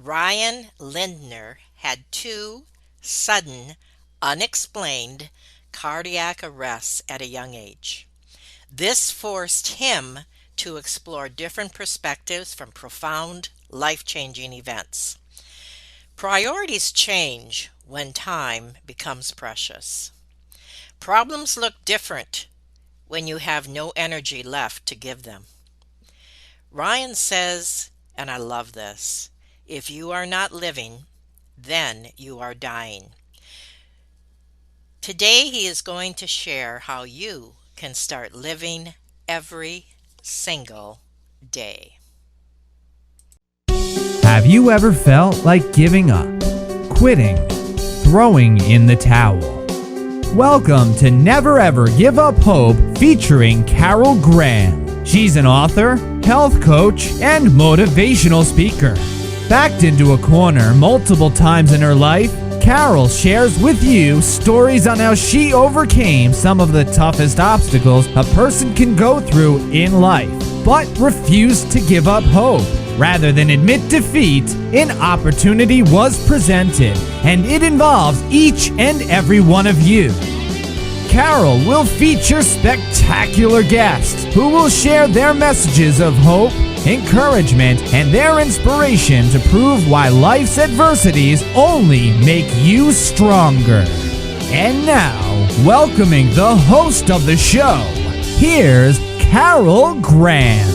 Ryan Lindner had two sudden, unexplained cardiac arrests at a young age. This forced him to explore different perspectives from profound, life-changing events. Priorities change when time becomes precious. Problems look different when you have no energy left to give them. Ryan says, and I love this, if you are not living, then you are dying. Today he is going to share how you can start living every single day. Have you ever felt like giving up, quitting, throwing in the towel? Welcome to Never Ever Give Up Hope featuring Carol Graham. She's an author, health coach, and motivational speaker. Backed into a corner multiple times in her life, Carol shares with you stories on how she overcame some of the toughest obstacles a person can go through in life, but refused to give up hope. Rather than admit defeat, an opportunity was presented, and it involves each and every one of you. Carol will feature spectacular guests who will share their messages of hope, encouragement, and their inspiration to prove why life's adversities only make you stronger. And now, welcoming the host of the show, here's Carol Graham.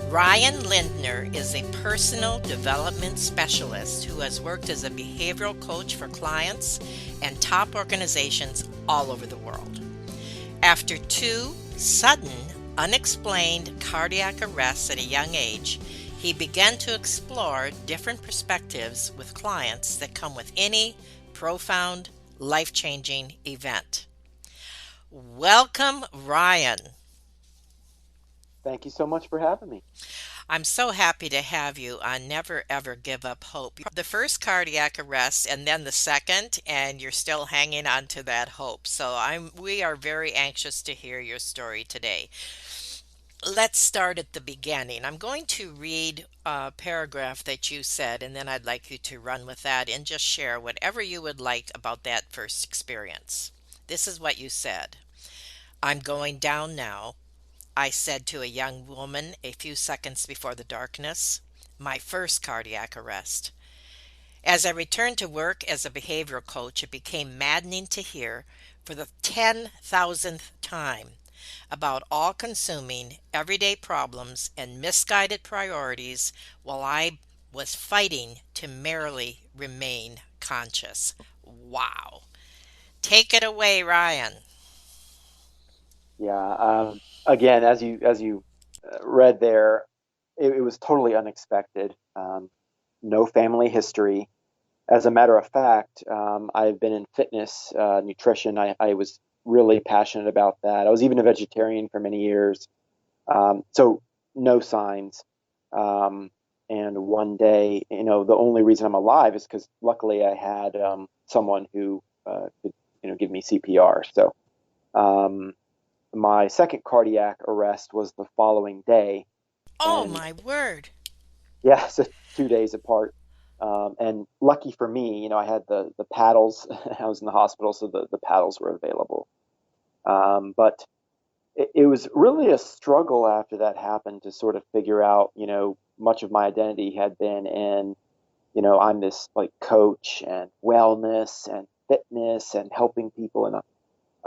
Ryan Lindner is a personal development specialist who has worked as a behavioral coach for clients and top organizations all over the world. After two sudden, unexplained cardiac arrests at a young age, he began to explore different perspectives with clients that come with any profound, life-changing event. Welcome, Ryan. Thank you so much for having me. I'm so happy to have you on Never Ever Give Up Hope. The first cardiac arrest and then the second, and you're still hanging on to that hope. So we are very anxious to hear your story today. Let's start at the beginning. I'm going to read a paragraph that you said, and then I'd like you to run with that and just share whatever you would like about that first experience. This is what you said. I'm going down now, I said to a young woman a few seconds before the darkness, my first cardiac arrest. As I returned to work as a behavioral coach, it became maddening to hear, for the 10,000th time, about all-consuming everyday problems and misguided priorities while I was fighting to merely remain conscious. Wow. Take it away, Ryan. Yeah. Again, as you read there, it was totally unexpected. No family history. As a matter of fact, I've been in fitness, nutrition. I was really passionate about that. I was even a vegetarian for many years. So no signs. And one day, the only reason I'm alive is because luckily I had someone who could, give me CPR. So. My second cardiac arrest was the following day, Oh, and my word. yeah, so 2 days apart. And lucky for me, I had the paddles. I was in the hospital, so the paddles were available. But it was really a struggle after that happened to sort of figure out, much of my identity had been in, I'm this like coach and wellness and fitness and helping people,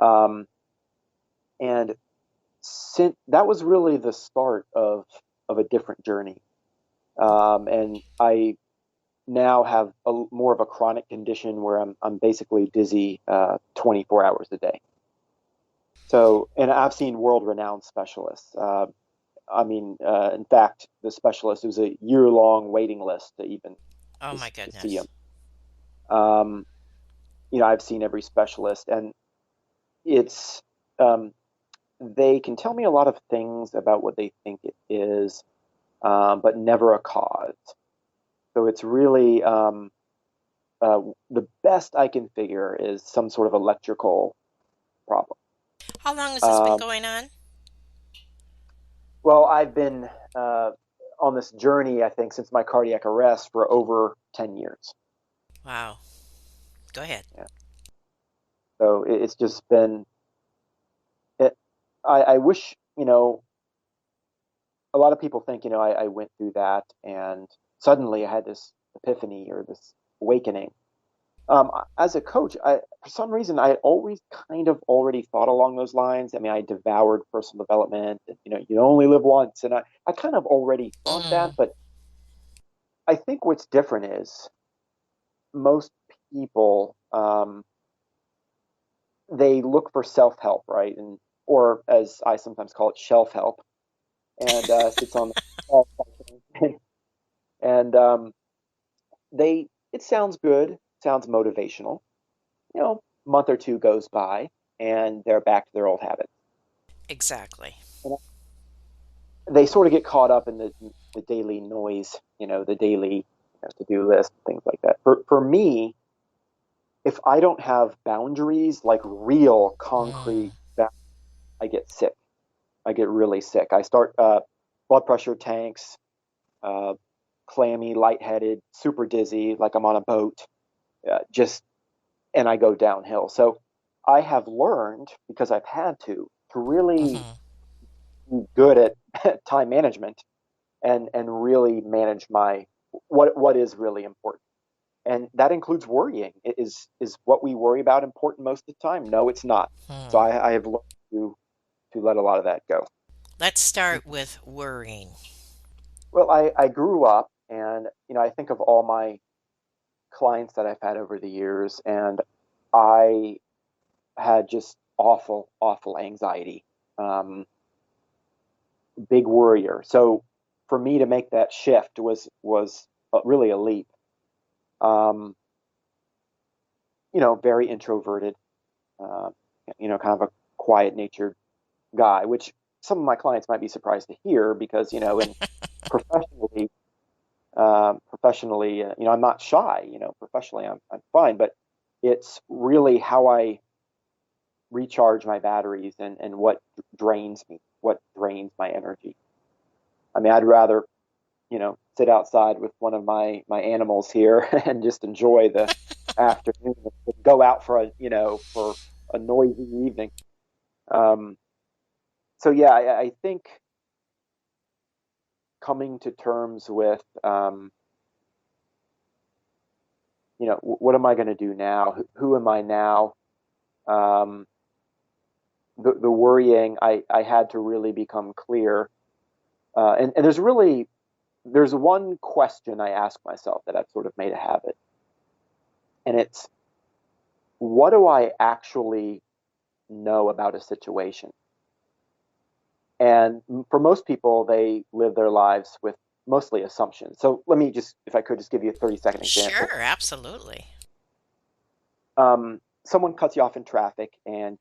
um, and since that was really the start of a different journey. And I now have more of a chronic condition where I'm basically dizzy 24 hours a day. So, and I've seen world-renowned specialists. In fact, the specialist, it was a year-long waiting list to even Oh, my to see goodness. him. Um, I've seen every specialist, and it's um, they can tell me a lot of things about what they think it is, but never a cause. So it's really the best I can figure is some sort of electrical problem. How long has this been Um, going on? well, I've been uh, on this journey, I think, since my cardiac arrest for over 10 years. Wow. Go ahead. Yeah. So it's just been, it, I wish, a lot of people think, I went through that and suddenly I had this epiphany or this awakening. As a coach, for some reason, I always kind of already thought along those lines. I mean, I devoured personal development, and, you only live once. And I kind of already thought that, Mm, but I think what's different is most people, they look for self-help, right? Or as I sometimes call it, shelf help, and sits on the shelf and it sounds good, sounds motivational. Month or two goes by, and they're back to their old habits. exactly. And they sort of get caught up in the daily noise, the daily to-do list, things like that. For me, if I don't have boundaries, like real Mm, concrete, I get sick. I get really sick. I start blood pressure tanks, uh, clammy, lightheaded, super dizzy, like I'm on a boat. Just and I go downhill. So I have learned because I've had to really hmm. be good at time management and really manage my what is really important. And that includes worrying. Is what we worry about important most of the time? No, it's not. So Hmm. I have learned to let a lot of that go. Let's start with worrying. Well, I grew up and I think of all my clients that I've had over the years, and I had just awful, awful anxiety, um, big worrier. So for me to make that shift was really a leap. Um, very introverted, uh, kind of a quiet natured guy, which some of my clients might be surprised to hear because in professionally, I'm not shy. Professionally, I'm fine, but it's really how I recharge my batteries and what drains me, what drains my energy. I mean, I'd rather, sit outside with one of my animals here and just enjoy the afternoon than go out for a noisy evening. Um, so yeah, I think coming to terms with, what am I going to do now? Who am I now? Um, the worrying, I had to really become clear. And there's one question I ask myself that I've sort of made a habit, and it's, what do I actually know about a situation? And for most people, they live their lives with mostly assumptions. So let me just, if I could, just give you a 30-second example. Sure, absolutely. Someone cuts you off in traffic, and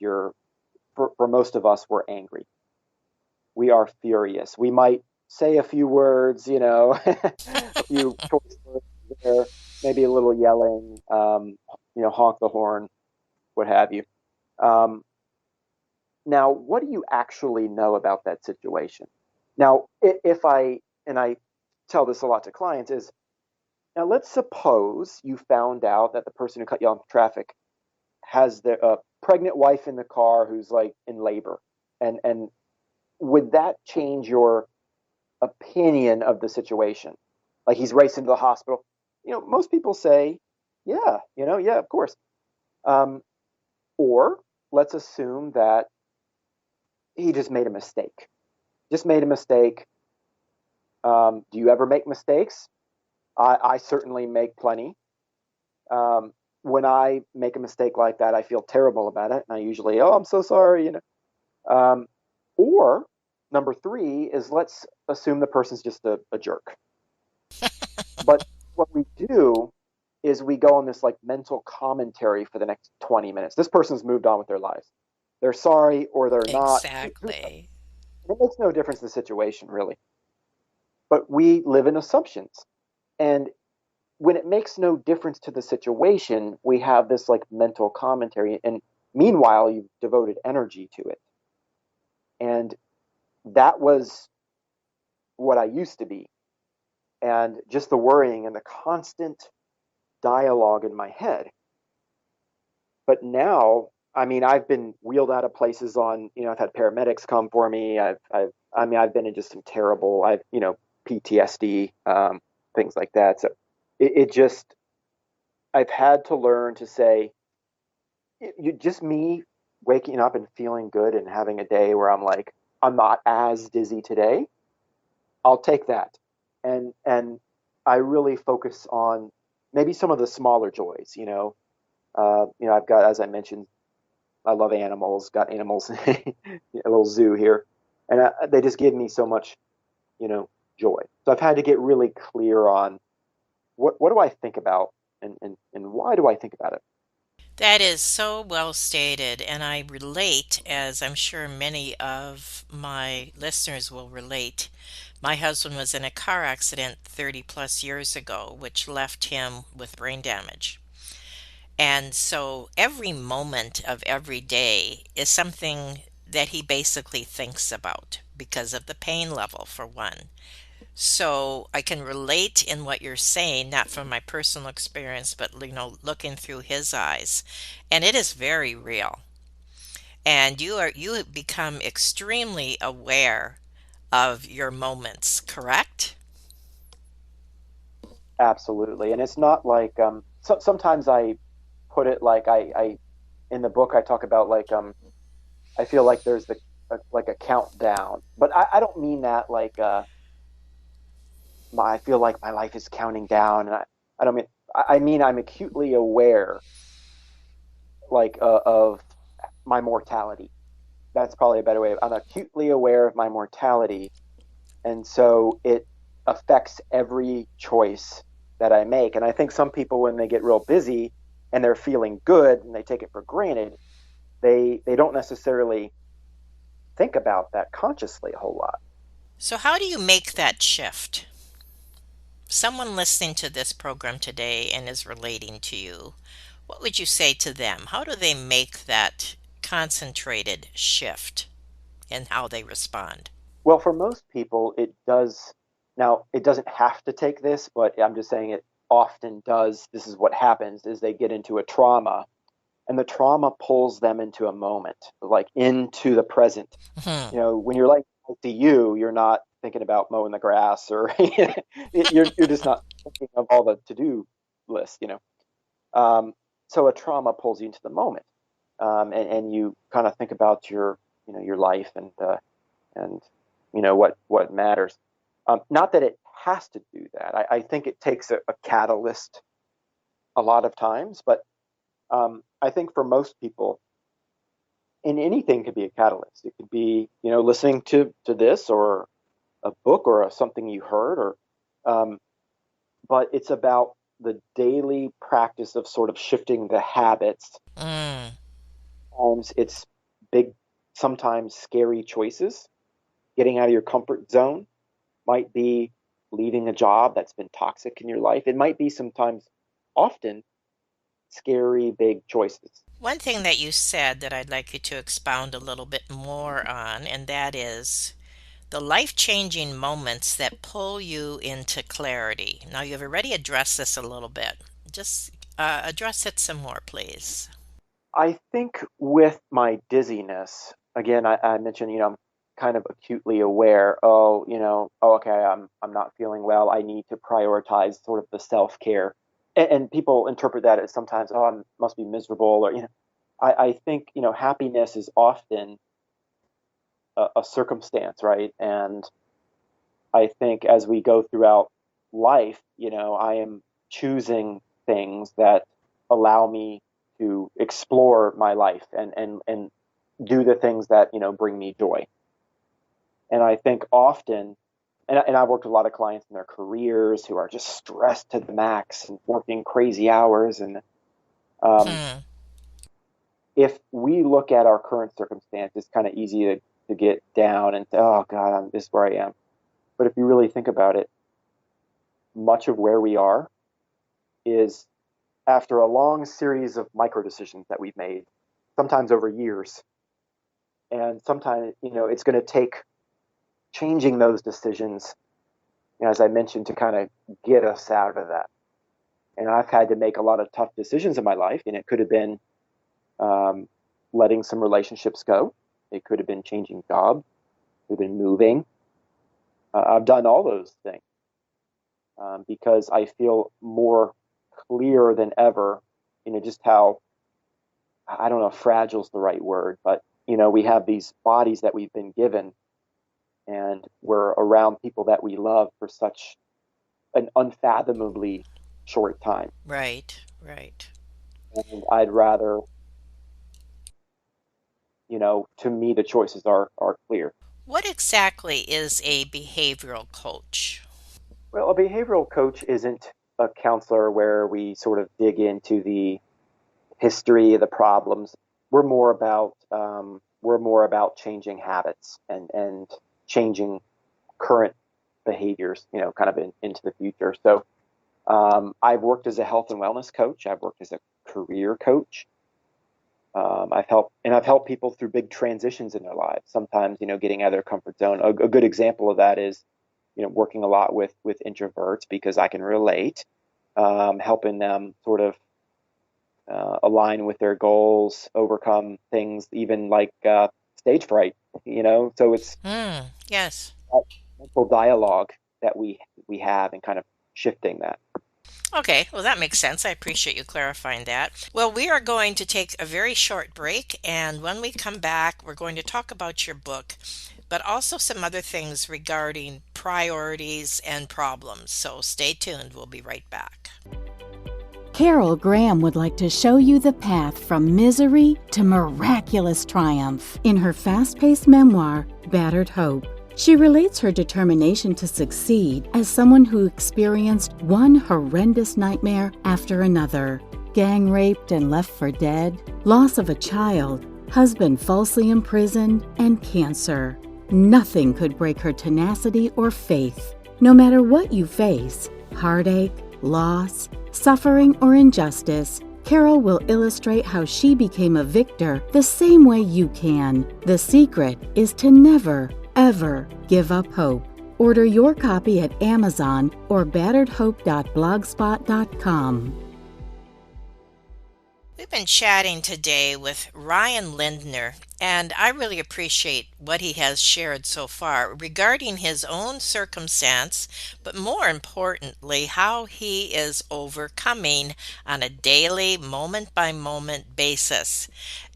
for most of us, we're angry. We are furious. We might say a few words, a few choice words there, maybe a little yelling, honk the horn, what have you. Um, Now, what do you actually know about that situation? Now, if and I tell this a lot to clients, is now let's suppose you found out that the person who cut you off in traffic has their pregnant wife in the car who's like in labor. And would that change your opinion of the situation? Like he's racing to the hospital. Most people say, yeah, yeah, of course. Um, or let's assume that he just made a mistake. Just made a mistake. Do you ever make mistakes? I certainly make plenty. Um, when I make a mistake like that, I feel terrible about it, and I usually, oh, I'm so sorry. Um, or number three is, let's assume the person's just a jerk. But what we do is we go on this like mental commentary for the next 20 minutes. This person's moved on with their lives. They're sorry or they're not. Exactly. It makes no difference in the situation, really. But we live in assumptions. And when it makes no difference to the situation, we have this like mental commentary. And meanwhile, you've devoted energy to it. And that was what I used to be. and just the worrying and the constant dialogue in my head. But now, I mean, I've been wheeled out of places on, I've had paramedics come for me. I mean, I've been in just some terrible, PTSD, things like that. So it just, I've had to learn to say, you just me waking up and feeling good and having a day where I'm like, I'm not as dizzy today. I'll take that. And I really focus on maybe some of the smaller joys, I've got, as I mentioned, I love animals, got animals, a little zoo here. And they just give me so much, you know, joy. So I've had to get really clear on what do I think about and why do I think about it? That is so well stated, and I relate, as I'm sure many of my listeners will relate. My husband was in a car accident 30 plus years ago, which left him with brain damage. And so every moment of every day is something that he basically thinks about because of the pain level, for one. So I can relate in what you're saying, not from my personal experience, but looking through his eyes. And it is very real. And you have become extremely aware of your moments, correct? Absolutely. And it's not like sometimes I put it like I in the book I talk about like I feel like there's like a countdown, but I don't mean that like I feel like my life is counting down, and I don't mean I mean I'm acutely aware like of my mortality. That's probably a better way. I'm acutely aware of my mortality, and so it affects every choice that I make. And I think some people, when they get real busy and they're feeling good and they take it for granted, they don't necessarily think about that consciously a whole lot. So how do you make that shift? Someone listening to this program today and is relating to you, what would you say to them? How do they make that concentrated shift in how they respond? Well, for most people, it does. Now, it doesn't have to take this, but I'm just saying it often does. This is what happens is they get into a trauma and the trauma pulls them into a moment, like into the present. Hmm. When you're like to you, you're not thinking about mowing the grass or you're just not thinking of all the to-do list. Um, so a trauma pulls you into the moment, and you kind of think about your life and what matters. Not that it has to do that. I think it takes a catalyst a lot of times, but I think for most people, and anything could be a catalyst. It could be listening to this or a book or something you heard, or but it's about the daily practice of sort of shifting the habits. Mm. Sometimes it's big, sometimes scary choices. Getting out of your comfort zone might be leaving a job that's been toxic in your life. It might be sometimes, often, scary, big choices. One thing that you said that I'd like you to expound a little bit more on, and that is the life changing moments that pull you into clarity. Now, you've already addressed this a little bit. Just address it some more, please. I think with my dizziness, again, I mentioned, I'm kind of acutely aware. Oh, okay, I'm not feeling well. I need to prioritize sort of the self care, and people interpret that as sometimes, oh, I must be miserable, or I think happiness is often a circumstance, right? And I think as we go throughout life, I am choosing things that allow me to explore my life and do the things that bring me joy. And I think often, and I've worked with a lot of clients in their careers who are just stressed to the max and working crazy hours. And um, Hmm. if we look at our current circumstance, it's kind of easy to get down and say, oh God, this is where I am. But if you really think about it, much of where we are is after a long series of micro decisions that we've made, sometimes over years. And sometimes, it's going to take changing those decisions as I mentioned, to kind of get us out of that. And I've had to make a lot of tough decisions in my life, and it could have been um, letting some relationships go. It could have been changing jobs. It could have been moving. I've done all those things because I feel more clear than ever, just how, I don't know if fragile is the right word, but, we have these bodies that we've been given, and we're around people that we love for such an unfathomably short time. Right, right. And I'd rather, to me, the choices are clear. What exactly is a behavioral coach? Well, a behavioral coach isn't a counselor where we sort of dig into the history of the problems. We're more about changing habits and changing current behaviors, kind of into the future. So I've worked as a health and wellness coach. I've worked as a career coach. I've helped people through big transitions in their lives. Sometimes, getting out of their comfort zone. A good example of that is, working a lot with introverts because I can relate, helping them sort of align with their goals, overcome things, even like stage fright. So it's Yes. that mental dialogue that we have, and kind of shifting that. Okay, well, that makes sense. I appreciate you clarifying that. Well, we are going to take a very short break, and when we come back, we're going to talk about your book, but also some other things regarding priorities and problems. So stay tuned. We'll be right back. Carol Graham would like to show you the path from misery to miraculous triumph in her fast-paced memoir, Battered Hope. She relates her determination to succeed as someone who experienced one horrendous nightmare after another: gang raped and left for dead, loss of a child, husband falsely imprisoned, and cancer. Nothing could break her tenacity or faith. No matter what you face, heartache, loss, suffering, or injustice, Carol will illustrate how she became a victor the same way you can. The secret is to never, ever give up hope. Order your copy at Amazon or batteredhope.blogspot.com. We've been chatting today with Ryan Lindner, and I really appreciate what he has shared so far regarding his own circumstance, but more importantly, how he is overcoming on a daily, moment by moment basis.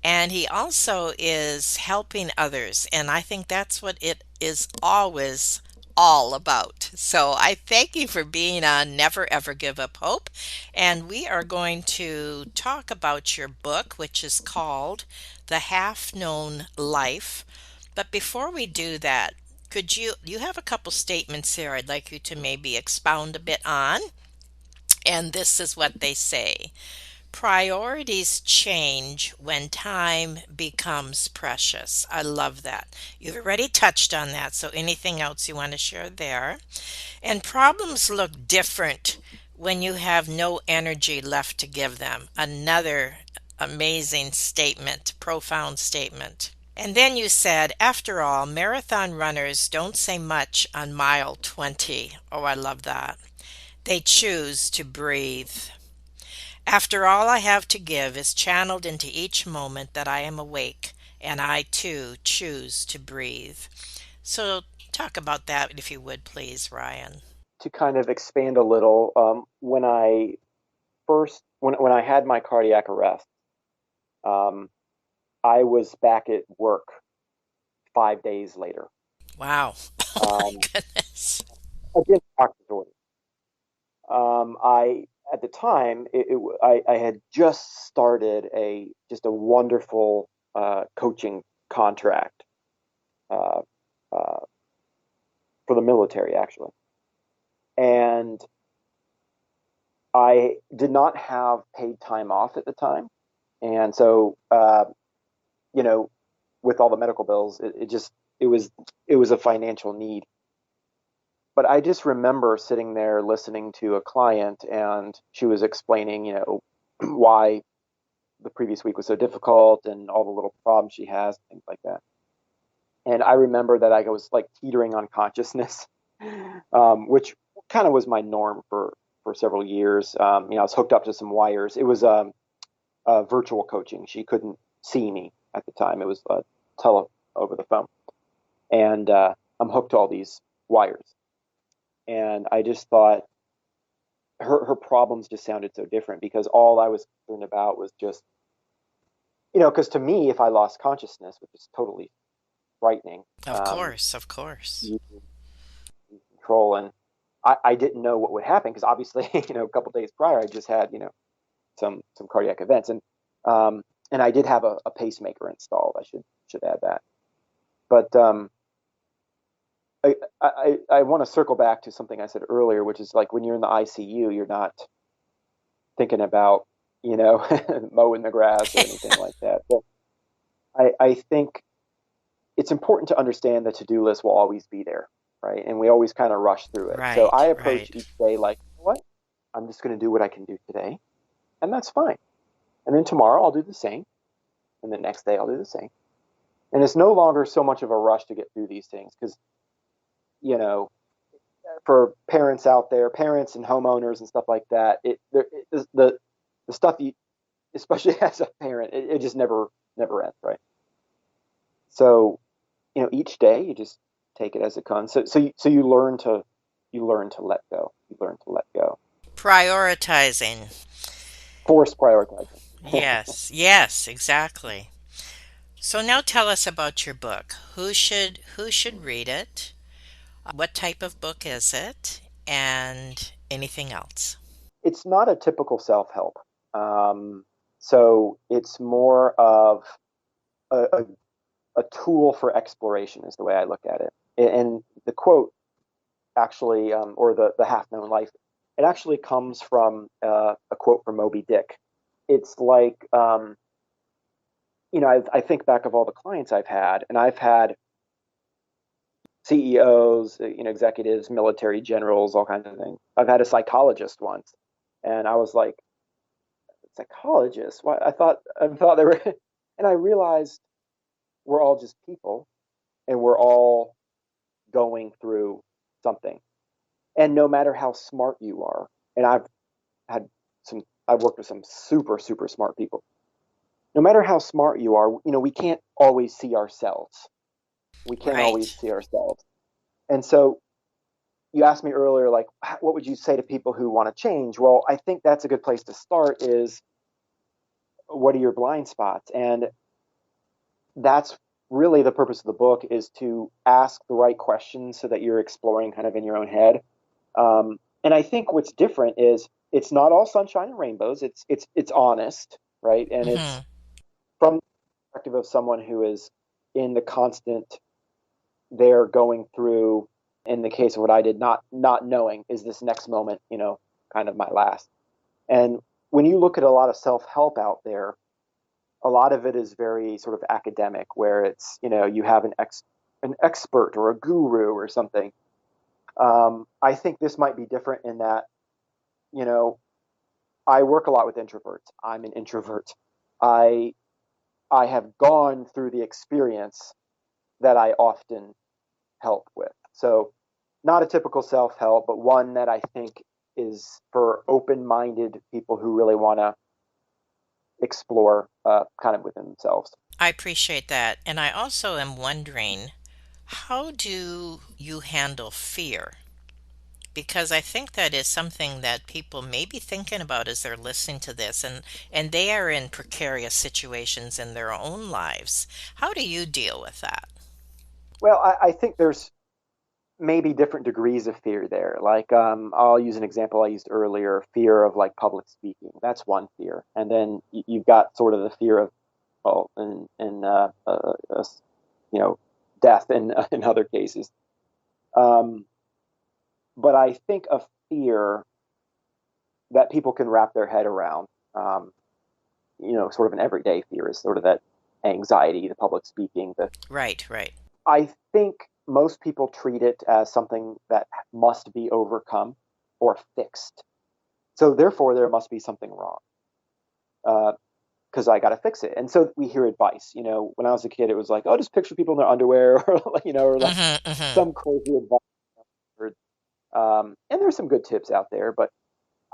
And he also is helping others, and I think that's what it is always all about. So I thank you for being on Never Ever Give Up Hope. And we are going to talk about your book, which is called The Half Known Life. But before we do that, could you have a couple statements here I'd like you to maybe expound a bit on? And this is what they say. Priorities change when time becomes precious. I love that. You've already touched on that, so anything else you want to share there? And problems look different when you have no energy left to give them. Another amazing statement, profound statement. And then you said, after all, marathon runners don't say much on mile 20. Oh, I love that. They choose to breathe. After all I have to give is channeled into each moment that I am awake, and I too choose to breathe. So, talk about that if you would, please, Ryan. To kind of expand a little, when I had my cardiac arrest, um, I was back at work 5 days later. Wow. Oh my Um, goodness. Against doctor's orders. I At the time, I had just started a wonderful coaching contract uh, uh, for the military, actually, and I did not have paid time off at the time, and so you know, with all the medical bills, it was it was a financial need. But I just remember sitting there listening to a client, and she was explaining, why the previous week was so difficult and all the little problems she has, things like that. And I remember that I was like teetering on consciousness. which kind of was my norm for several years. I was hooked up to some wires. It was virtual coaching. She couldn't see me at the time. It was tele over the phone, and I'm hooked to all these wires. And I just thought her problems just sounded so different because all I was concerned about was just, because to me, if I lost consciousness, which is totally frightening, Of course, of course. you lose control, and I didn't know what would happen because obviously, a couple days prior, I just had, some cardiac events, and I did have a pacemaker installed. I should add that, but I want to circle back to something I said earlier, which is like when you're in the ICU, you're not thinking about, mowing the grass or anything like that. But I think it's important to understand the to-do list will always be there, right? And we always kind of rush through it. So I Right, approach right. each day like, you know what? I'm just going to do what I can do today, and that's fine. And then tomorrow I'll do the same, and the next day I'll do the same. And it's no longer so much of a rush to get through these things because, you know, for parents out there, parents and homeowners and stuff like that, the stuff you, especially as a parent, it just never ends, right? So, each day you just take it as it comes. So you learn to let go. You learn to let go. Prioritizing. Force prioritizing. Yes, yes, exactly. So now tell us about your book. Who should read it? What type of book is it? And anything else? It's not a typical self-help. Um, so it's more of a a tool for exploration is the way I look at it. And the quote actually, or the half known life, it actually comes from a quote from Moby Dick. It's like, I think back of all the clients I've had, and I've had CEOs, executives, military generals, all kinds of things. I've had a psychologist once, and I was like, psychologist? What? I thought they were, and I realized we're all just people, and we're all going through something. And no matter how smart you are, and had I've worked with some super, super smart people. No matter how smart you are, we can't always see ourselves. We can't always Right. see ourselves. And so you asked me earlier, like, what would you say to people who want to change? Well, I think that's a good place to start is what are your blind spots? And that's really the purpose of the book is to ask the right questions so that you're exploring kind of in your own head. And I think what's different is it's not all sunshine and rainbows. It's honest, right? And it's Hmm. from the perspective of someone who is in the constant they're going through. In the case of what I did, not knowing is this next moment, kind of my last. And when you look at a lot of self help out there, a lot of it is very sort of academic, where it's you have an expert or a guru or something. I think this might be different in that you know I work a lot with introverts. I'm an introvert. I I have gone through the experience that I often help with. So not a typical self-help, but one that I think is for open-minded people who really want to explore kind of within themselves. I appreciate that. And I also am wondering, how do you handle fear? Because I think that is something that people may be thinking about as they're listening to this, and they are in precarious situations in their own lives. How do you deal with that? Well, I think there's maybe different degrees of fear there. Like, I'll use an example I used earlier: fear of like public speaking. That's one fear, and then you've got sort of the fear of, well, you know, death in other cases. Um, but I think a fear that people can wrap their head around, um, sort of an everyday fear is sort of that anxiety, the public speaking. Right, right. I think most people treat it as something that must be overcome or fixed. So therefore, there must be something wrong because I got to fix it. And so we hear advice. When I was a kid, it was like, oh, just picture people in their underwear, or like Mm-hmm, mm-hmm. some crazy advice. And there's some good tips out there, but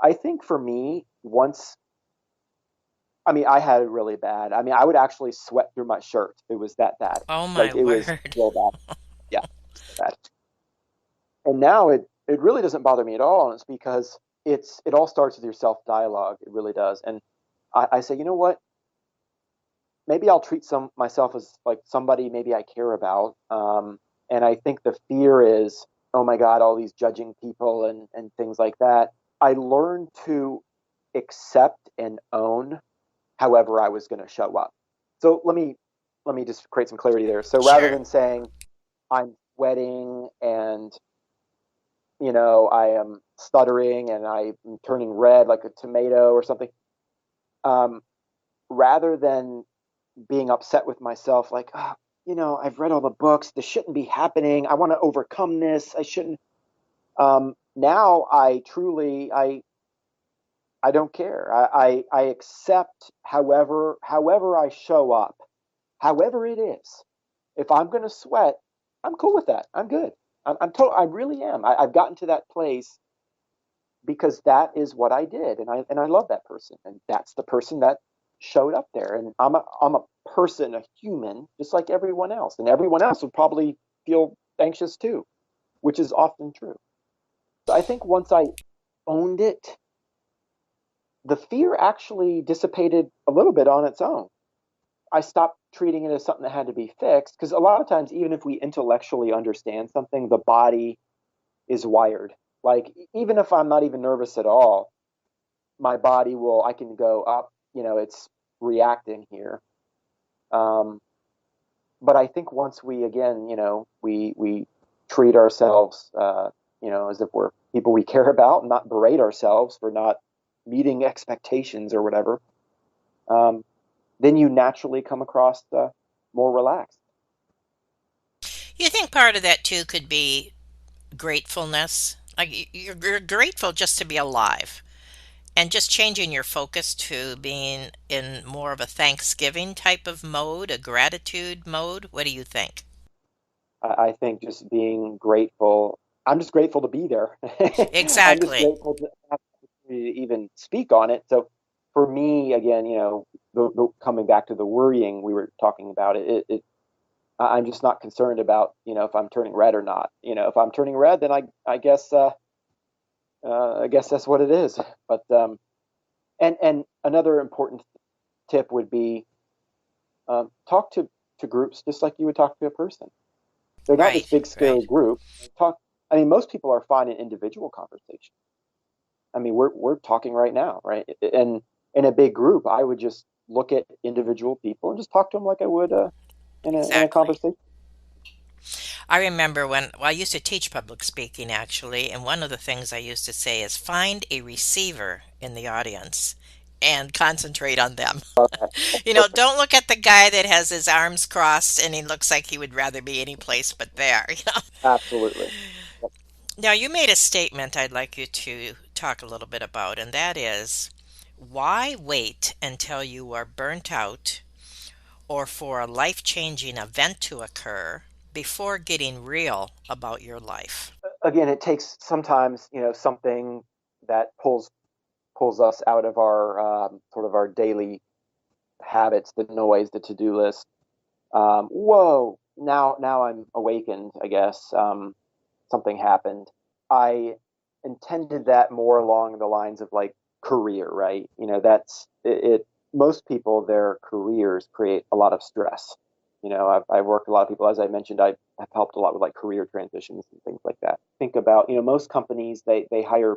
I think for me, I had it really bad. I would actually sweat through my shirt. It was that bad. Oh Like my it was word. real bad. Yeah, so bad. And now it really doesn't bother me at all. And it's because it all starts with your self dialogue. It really does. And I say, you know what? Maybe I'll treat myself as like somebody maybe I care about. And I think the fear is, oh my God, all these judging people and things like that. I learned to accept and own however I was going to show up. So let me just create some clarity there. So rather Sure. than saying I'm sweating and I am stuttering and I'm turning red like a tomato or something, um, rather than being upset with myself, like, oh, I've read all the books. This shouldn't be happening. I want to overcome this. I shouldn't. Now I don't care. I accept however I show up, however it is. If I'm going to sweat, I'm cool with that. I'm good. I really am. I've gotten to that place because that is what I did, and I love that person, and that's the person that showed up there. And I'm a person, a human, just like everyone else, and everyone else would probably feel anxious too, which is often true. So I think once I owned it, the fear actually dissipated a little bit on its own. I stopped treating it as something that had to be fixed because a lot of times, even if we intellectually understand something, the body is wired. Like, even if I'm not even nervous at all, my body I can go up, it's reacting here. Um, but I think once we, again, we treat ourselves, as if we're people we care about and not berate ourselves for not meeting expectations or whatever, um, then you naturally come across more relaxed. You think part of that too could be gratefulness? Like you're grateful just to be alive and just changing your focus to being in more of a Thanksgiving type of mode, a gratitude mode. What do you think? I think just being grateful. I'm just grateful to be there. I'm just Exactly. grateful to have the opportunity to even speak on it. So for me, again, coming back to the worrying we were talking about, I'm just not concerned about if I'm turning red or not. If I'm turning red, then I guess that's what it is. But and another important tip would be talk to groups just like you would talk to a person. They're not this Right, big right. scary group. Talk. I mean, most people are fine in individual conversation. I mean, we're talking right now, right? And in a big group, I would just look at individual people and just talk to them like I would in a Exactly. conversation. I remember well, I used to teach public speaking actually, and one of the things I used to say is find a receiver in the audience and concentrate on them. That's perfect. Don't look at the guy that has his arms crossed and he looks like he would rather be any place but there. Absolutely. Yep. Now, you made a statement I'd like you to talk a little bit about, and that is why wait until you are burnt out or for a life-changing event to occur before getting real about your life? Again, it takes sometimes something that pulls us out of our sort of our daily habits, the noise, the to-do list. Whoa! Now I'm awakened. I guess something happened. I intended that more along the lines of like career, right? That's it. Most people, their careers create a lot of stress. I've worked with a lot of people, as I mentioned. I've helped a lot with like career transitions and things like that. Think about, most companies they hire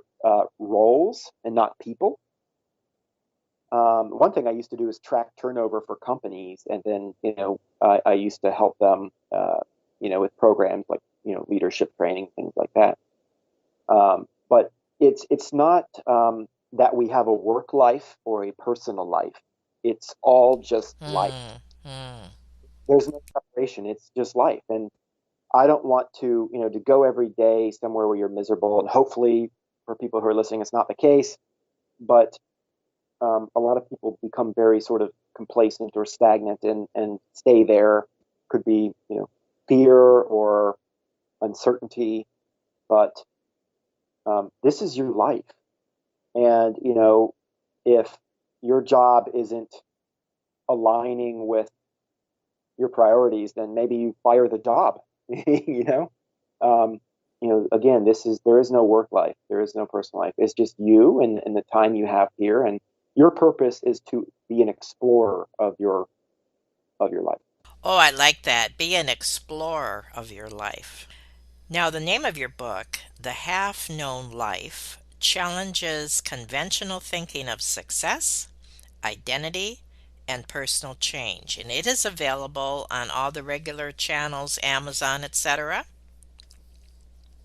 roles and not people. One thing I used to do is track turnover for companies, and then I used to help them, with programs like leadership training, things like that. But it's not that we have a work life or a personal life. It's all just life. Hmm. Hmm. There's no separation. It's just life, and I don't want to go every day somewhere where you're miserable. And hopefully, for people who are listening, it's not the case. But a lot of people become very sort of complacent or stagnant and stay there. Could be fear or uncertainty, but This is your life. And, if your job isn't aligning with your priorities, then maybe you fire the job. you know, again, there is no work life, there is no personal life. It's just you and the time you have here, and your purpose is to be an explorer of your life. Oh, I like that. Be an explorer of your life. Now, the name of your book, The Half Known Life, challenges conventional thinking of success, identity, and personal change. And it is available on all the regular channels, Amazon, etc.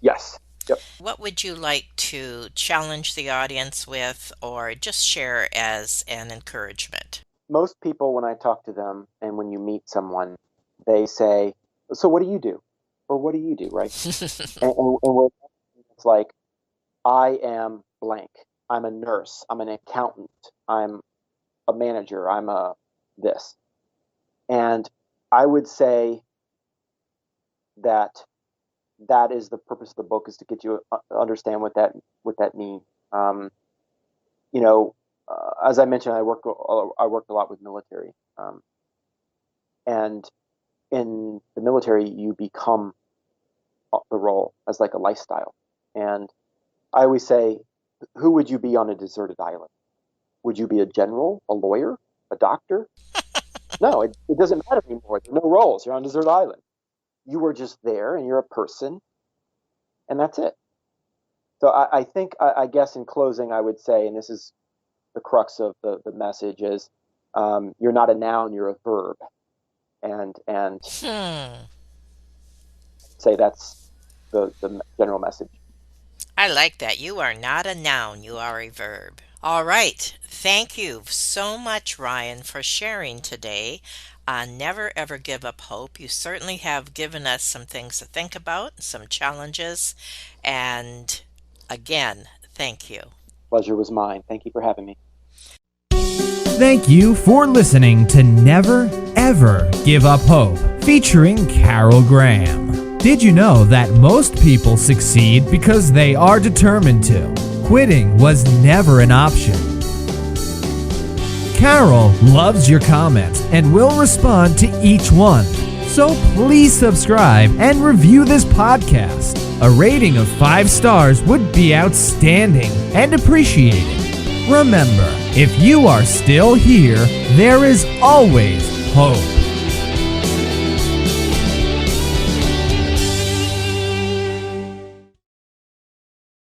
Yes. Yep. What would you like to challenge the audience with or just share as an encouragement? Most people, when I talk to them and when you meet someone, they say, "So what do you do?" Or "What do you do?" Right? It's like, I am blank. I'm a nurse. I'm an accountant. I'm a manager. I'm a this. And I would say that is the purpose of the book, is to get you understand what that means. As I mentioned, I worked a lot with military, and in the military, you become the role as like a lifestyle. And I always say, who would you be on a deserted island? Would you be a general, a lawyer, a doctor? No, it doesn't matter anymore. There are no roles. You're on a desert island. You were just there, and you're a person, and that's it. So I think, I guess in closing, I would say, and this is the crux of the message, is you're not a noun, you're a verb. And say that's the general message. I like that. You are not a noun, you are a verb. All right. Thank you so much, Ryan, for sharing today on Never Ever Give Up Hope. You certainly have given us some things to think about, some challenges, and again, thank you. Pleasure was mine. Thank you for having me. Thank you for listening to Never Ever Give Up Hope, featuring Carol Graham. Did you know that most people succeed because they are determined to? Quitting was never an option. Carol loves your comments and will respond to each one. So please subscribe and review this podcast. A rating of 5 stars would be outstanding and appreciated. Remember, if you are still here, there is always hope.